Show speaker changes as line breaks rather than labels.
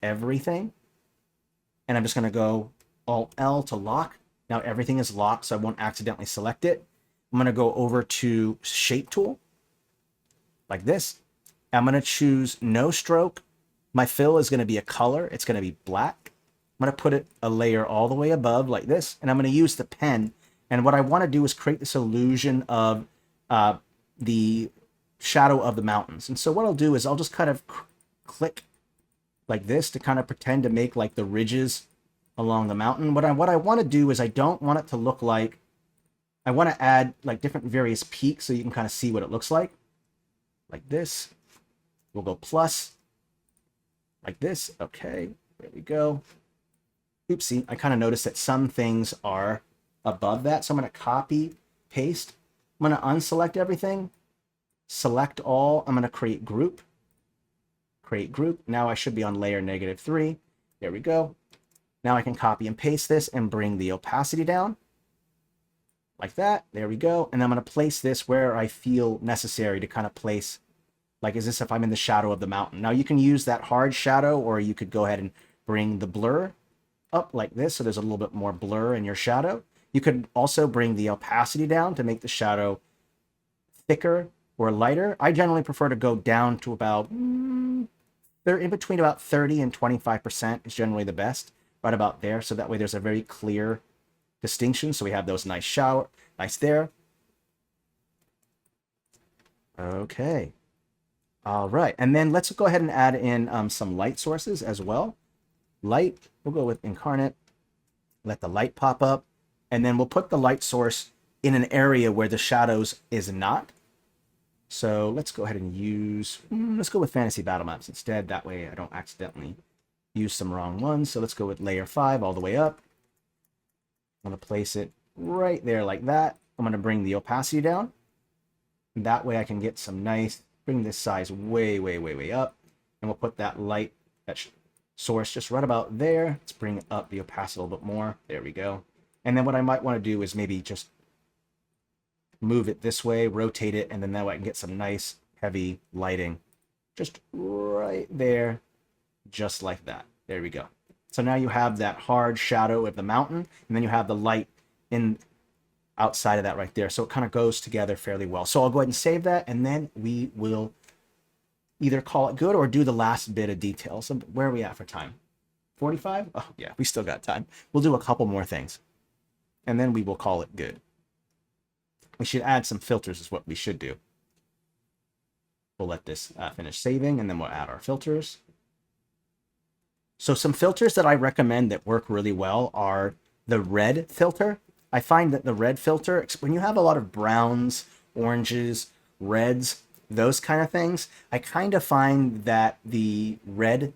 everything. And I'm just going to go Alt L to lock. Now everything is locked, so I won't accidentally select it. I'm going to go over to Shape Tool, like this. I'm going to choose No Stroke. My fill is going to be a color. It's going to be black. I'm going to put it a layer all the way above, like this. And I'm going to use the pen. And what I want to do is create this illusion of the shadow of the mountains. And so what I'll do is I'll just kind of click like this to kind of pretend to make like the ridges along the mountain. What I want to do is I don't want it to look like, I want to add like different various peaks so you can kind of see what it looks like this. We'll go plus, like this. Okay, there we go. Oopsie, I kind of noticed that some things are above that. So I'm going to copy, paste. I'm going to unselect everything, select all. I'm going to create group. Create group. Now I should be on layer -3. There we go. Now I can copy and paste this and bring the opacity down like that. There we go. And I'm going to place this where I feel necessary to kind of place, like as if I'm in the shadow of the mountain. Now you can use that hard shadow, or you could go ahead and bring the blur up like this, so there's a little bit more blur in your shadow. You could also bring the opacity down to make the shadow thicker or lighter. I generally prefer to go down to about, they're in between about 30 and 25% is generally the best, right about there. So that way there's a very clear distinction. So we have those nice there. Okay. All right. And then let's go ahead and add in some light sources as well. Light, we'll go with Inkarnate. Let the light pop up. And then we'll put the light source in an area where the shadows is not. So let's go ahead and use, let's go with Fantasy Battle Maps instead. That way I don't accidentally use some wrong ones. So let's go with layer 5 all the way up. I'm going to place it right there like that. I'm going to bring the opacity down. And that way I can get some nice, bring this size way, way, way, way up. And we'll put that light, that source just right about there. Let's bring up the opacity a little bit more. There we go. And then what I might want to do is maybe just move it this way, rotate it, and then that way I can get some nice heavy lighting just right there, just like that. There we go. So now you have that hard shadow of the mountain, and then you have the light in outside of that right there. So it kind of goes together fairly well. So I'll go ahead and save that, and then we will either call it good or do the last bit of details. So where are we at for time? 45? Oh, yeah, we still got time. We'll do a couple more things, and then we will call it good. We should add some filters is what we should do. We'll let this finish saving, and then we'll add our filters. So some filters that I recommend that work really well are the red filter. I find that the red filter, when you have a lot of browns, oranges, reds, those kind of things, I kind of find that the red